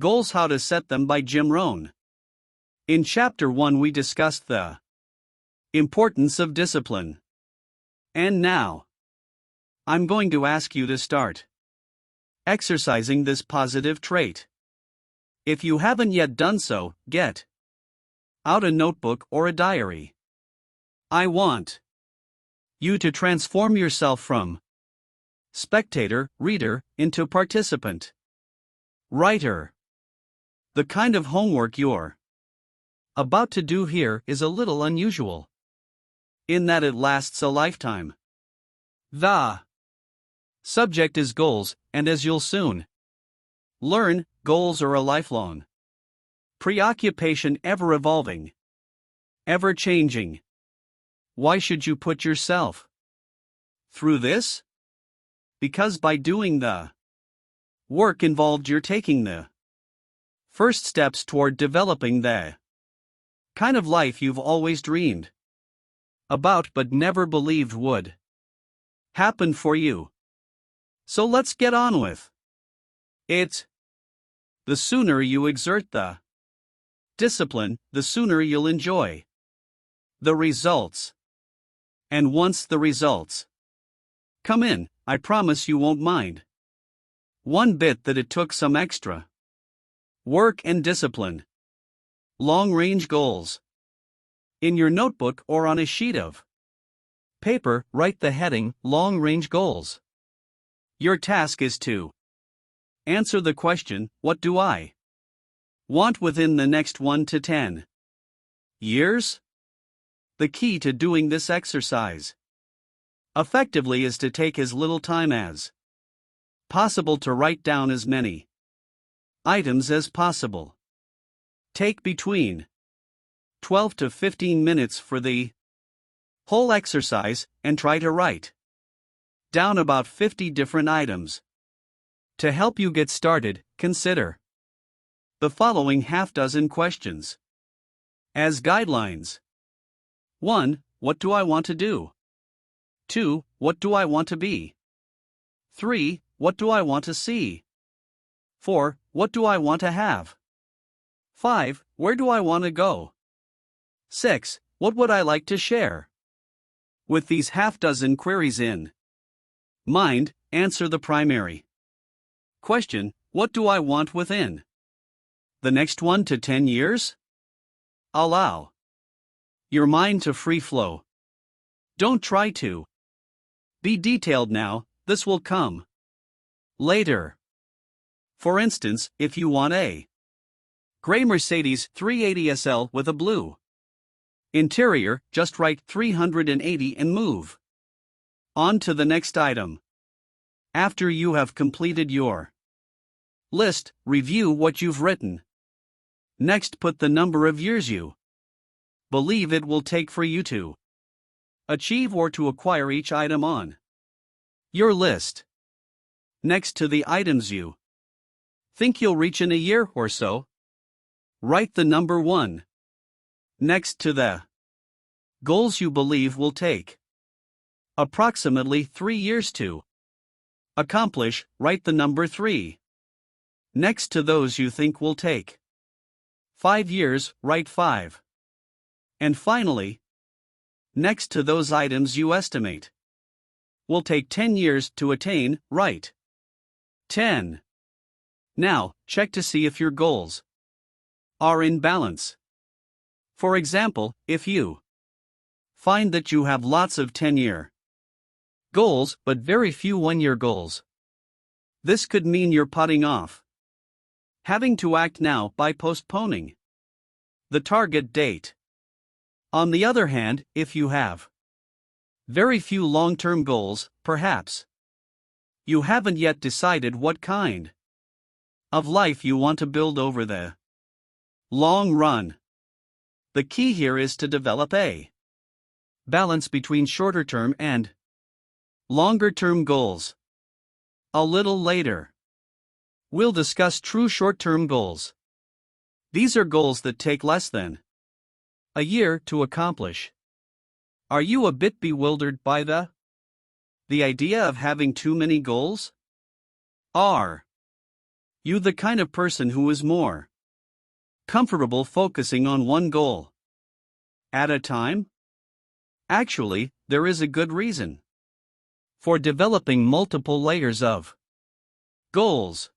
Goals: How to Set Them by Rohn. In Chapter 1 we discussed the importance of discipline. And now, I'm going to ask you to start exercising this positive trait. If you haven't yet done so, get out a notebook or a diary. I want you to transform yourself from spectator, reader, into participant, writer. The kind of homework you're about to do here is a little unusual, in that it lasts a lifetime. The subject is goals, and as you'll soon learn, goals are a lifelong preoccupation, ever evolving, ever changing. Why should you put yourself through this? Because by doing the work involved, you're taking the first steps toward developing the kind of life you've always dreamed about but never believed would happen for you. So let's get on with it. The sooner you exert the discipline, the sooner you'll enjoy the results. And once the results come in, I promise you won't mind one bit that it took some extra work and discipline. Long-range goals. In your notebook or on a sheet of paper, write the heading, Long-Range Goals. Your task is to answer the question, what do I want within the next 1 to 10 years? The key to doing this exercise effectively is to take as little time as possible to write down as many items as possible. Take between 12 to 15 minutes for the whole exercise and try to write down about 50 different items. To help you get started, consider the following half-dozen questions as guidelines. 1. What do I want to do? 2. What do I want to be? 3. What do I want to see? 4. What do I want to have? 5. Where do I want to go? 6. What would I like to share? With these half-dozen queries in mind, answer the primary question, what do I want within the next 1 to 10 years? Allow your mind to free flow. Don't try to be detailed now, this will come later. For instance, if you want a gray Mercedes 380 SL with a blue interior, just write 380 and move on to the next item. After you have completed your list, review what you've written. Next, put the number of years you believe it will take for you to achieve or to acquire each item on your list. Next to the items you think you'll reach in a year or so, write the number 1. Next to the goals you believe will take approximately 3 years to accomplish, write the number 3. Next to those you think will take 5 years, write 5. And finally, next to those items you estimate will take 10 years to attain, write 10. Now, check to see if your goals are in balance. For example, if you find that you have lots of 10-year goals but very few 1-year goals, this could mean you're putting off having to act now by postponing the target date. On the other hand, if you have very few long-term goals, perhaps you haven't yet decided what kind of life you want to build over the long run. The key here is to develop a balance between shorter-term and longer-term goals. A little later, we'll discuss true short-term goals. These are goals that take less than a year to accomplish. Are you a bit bewildered by the idea of having too many goals? Are You the kind of person who is more comfortable focusing on one goal at a time? Actually, there is a good reason for developing multiple layers of goals.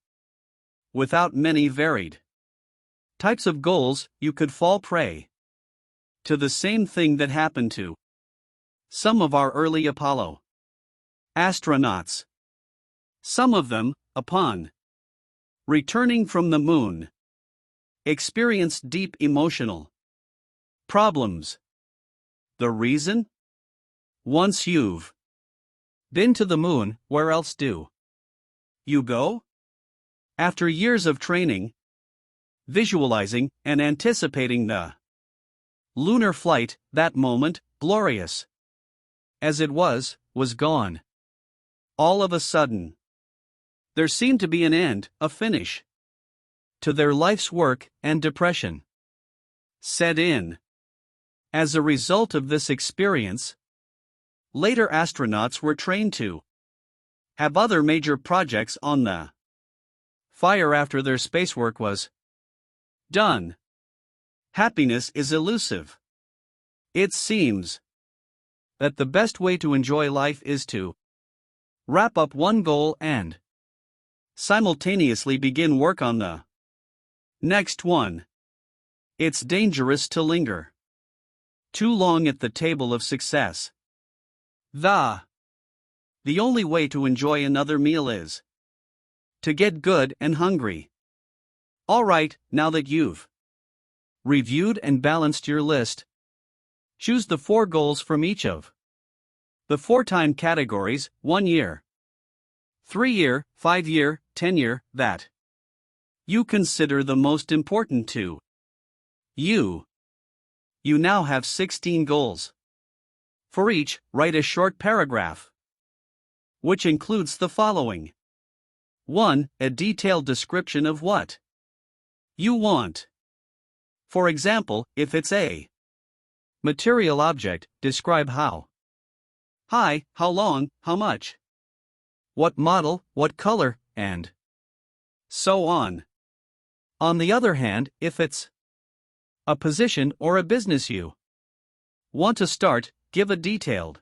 Without many varied types of goals, you could fall prey to the same thing that happened to some of our early Apollo astronauts. Some of them, upon returning from the moon, experienced deep emotional problems. The reason? Once you've been to the moon, where else do you go? After years of training, visualizing, and anticipating the lunar flight, that moment, glorious as it was gone. All of a sudden, there seemed to be an end, a finish to their life's work, and depression set in. As a result of this experience, later astronauts were trained to have other major projects on the fire after their spacework was done. Happiness is elusive. It seems that the best way to enjoy life is to wrap up one goal and simultaneously begin work on the next one. It's dangerous to linger too long at the table of success. The only way to enjoy another meal is to get good and hungry. Alright, now that you've reviewed and balanced your list, choose the 4 goals from each of the 4 time categories: 1 year, 3 year, 5 year, 10 year, that you consider the most important to you. You now have 16 goals. For each, write a short paragraph, which includes the following. 1. A detailed description of what you want. For example, if it's a material object, describe how high, how long, how much, what model, what color, and so on. On the other hand, if it's a position or a business you want to start, give a detailed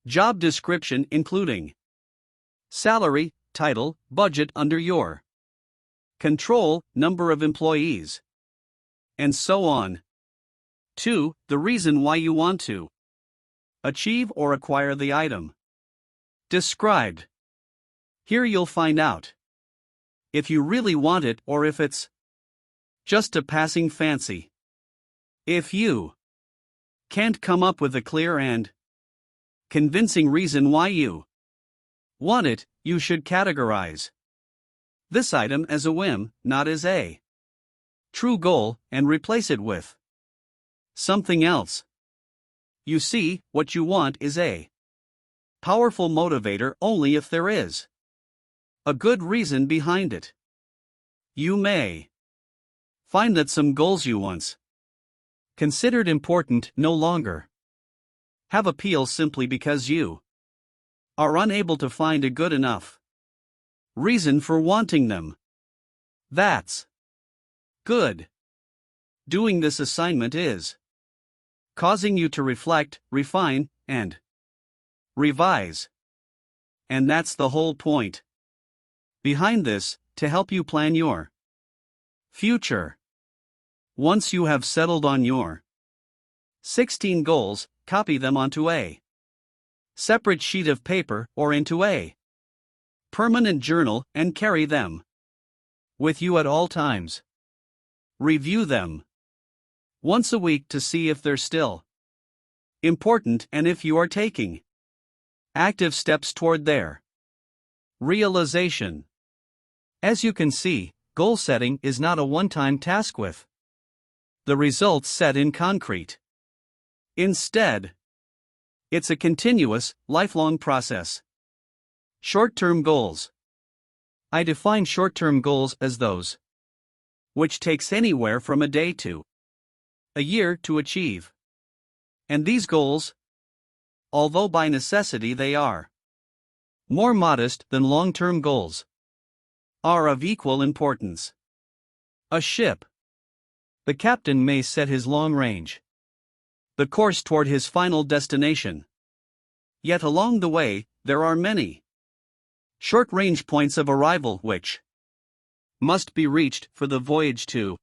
job description including salary, title, budget under your control, number of employees, and so on. 2. The reason why you want to achieve or acquire the item described. Here you'll find out if you really want it or if it's just a passing fancy. If you can't come up with a clear and convincing reason why you want it, you should categorize this item as a whim, not as a true goal, and replace it with something else. You see, what you want is a powerful motivator only if there is a good reason behind it. You may find that some goals you once considered important no longer have appeal simply because you are unable to find a good enough reason for wanting them. That's good. Doing this assignment is causing you to reflect, refine, and revise. And that's the whole point behind this, to help you plan your future. Once you have settled on your 16 goals, copy them onto a separate sheet of paper or into a permanent journal and carry them with you at all times. Review them once a week to see if they're still important and if you are taking active steps toward their realization. As you can see, goal setting is not a one-time task with the results set in concrete. Instead, it's a continuous, lifelong process. Short-term goals. I define short-term goals as those which takes anywhere from a day to a year to achieve. And these goals, although by necessity they are more modest than long-term goals, are of equal importance. A ship. The captain may set his long range, the course toward his final destination. Yet along the way, there are many short-range points of arrival which must be reached for the voyage to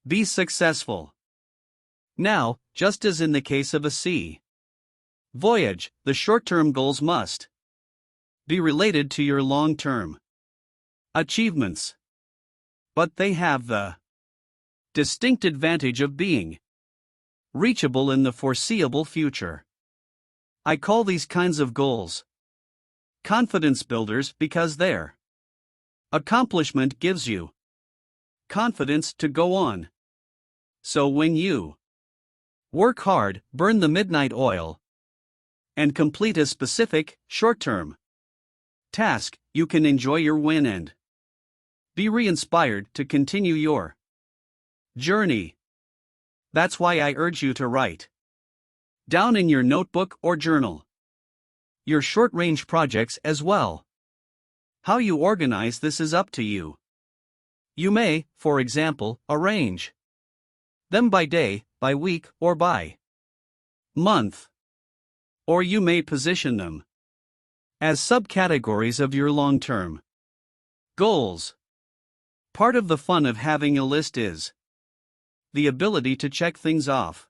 be successful. Now, just as in the case of a sea voyage, the short-term goals must be related to your long-term achievements. But they have the distinct advantage of being reachable in the foreseeable future. I call these kinds of goals confidence builders because their accomplishment gives you confidence to go on. So when you work hard, burn the midnight oil, and complete a specific, short-term task, you can enjoy your win and be re-inspired to continue your journey. That's why I urge you to write down in your notebook or journal your short-range projects as well. How you organize this is up to you. You may, for example, arrange them by day, by week, or by month. Or you may position them as subcategories of your long-term goals. Part of the fun of having a list is the ability to check things off.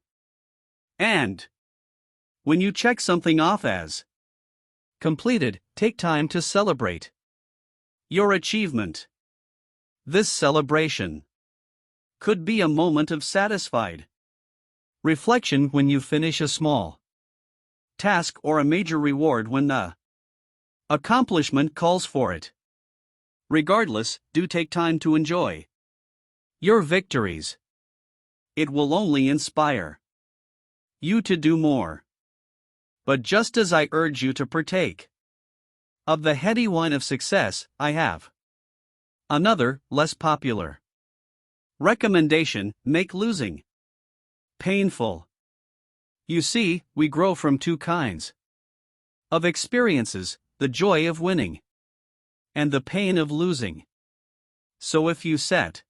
And when you check something off as completed, take time to celebrate your achievement. This celebration could be a moment of satisfied reflection when you finish a small task or a major reward when the accomplishment calls for it. Regardless, do take time to enjoy your victories. It will only inspire you to do more. But just as I urge you to partake of the heady wine of success, I have another, less popular recommendation: make losing painful. You see, we grow from two kinds of experiences: the joy of winning and the pain of losing. So if you set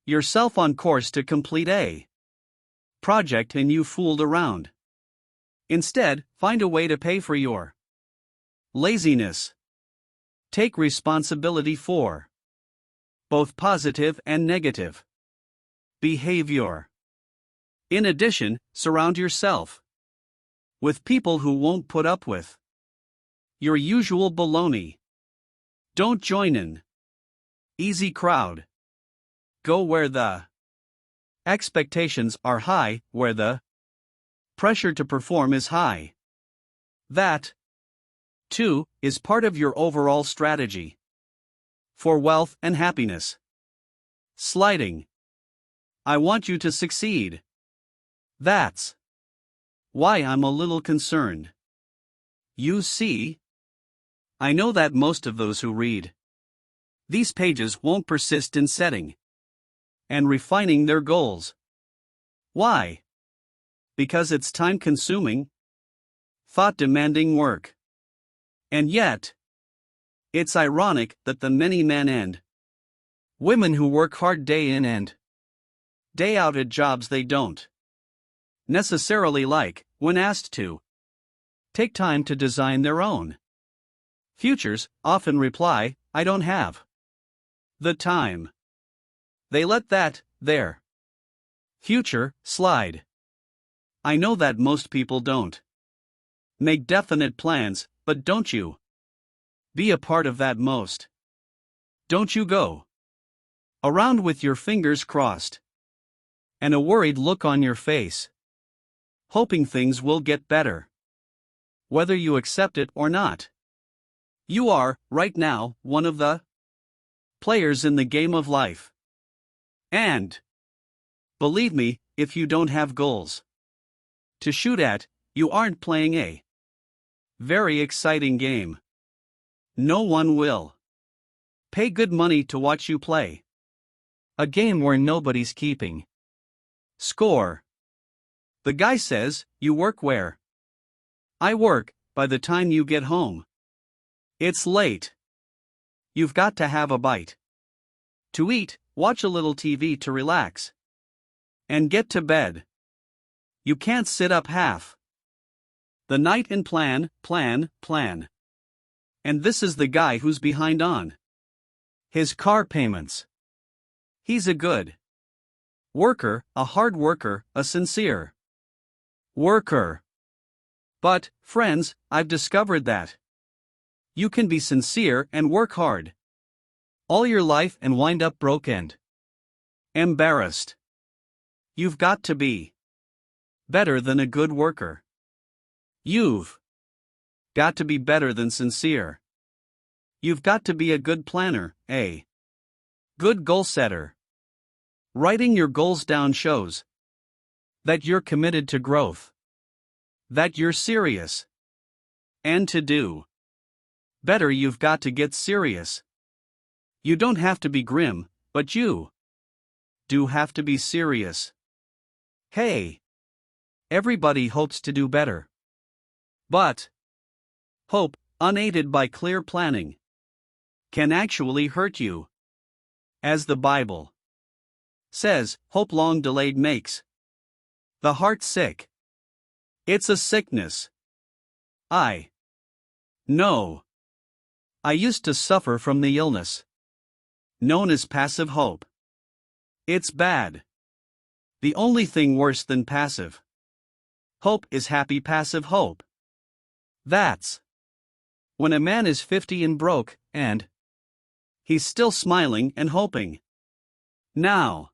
yourself on course to complete a project and you fooled around, instead, find a way to pay for your laziness. Take responsibility for both positive and negative behavior. In addition, surround yourself with people who won't put up with your usual baloney. Don't join an easy crowd. Go where the expectations are high, where the pressure to perform is high. That, too, is part of your overall strategy for wealth and happiness. Sliding. I want you to succeed. That's why I'm a little concerned. You see, I know that most of those who read these pages won't persist in setting and refining their goals. Why? Because it's time-consuming, thought-demanding work. And yet, it's ironic that the many men and women who work hard day in and day out at jobs they don't necessarily like, when asked to take time to design their own futures, often reply, "I don't have the time." They let their future, slide. I know that most people don't make definite plans, but don't you be a part of that most? Don't you go around with your fingers crossed and a worried look on your face, hoping things will get better, whether you accept it or not? You are, right now, one of the players in the game of life. And believe me, if you don't have goals to shoot at, you aren't playing a very exciting game. No one will pay good money to watch you play a game where nobody's keeping score. The guy says, "You work where I work." By the time you get home, it's late. you've got to have a bite. To eat, watch a little TV to relax. And get to bed. You can't sit up half the night and plan. And this is the guy who's behind on his car payments. He's a good worker, a hard worker, a sincere worker. But, friends, I've discovered that you can be sincere and work hard all your life and wind up broke and embarrassed. You've got to be better than a good worker. You've got to be better than sincere. You've got to be a good planner, a good goal setter. Writing your goals down shows that you're committed to growth, that you're serious. And to do better, you've got to get serious. You don't have to be grim, but you do have to be serious. Hey! Everybody hopes to do better. But hope, unaided by clear planning, can actually hurt you. As the Bible says, hope long delayed makes the heart sick. It's a sickness. I know. I used to suffer from the illness known as passive hope. It's bad. The only thing worse than passive hope is happy passive hope. That's when a man is 50 and broke, and he's still smiling and hoping. Now,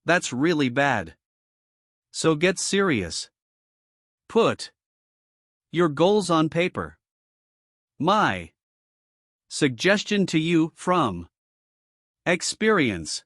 that's really bad. So get serious. Put your goals on paper. My suggestion to you from experience.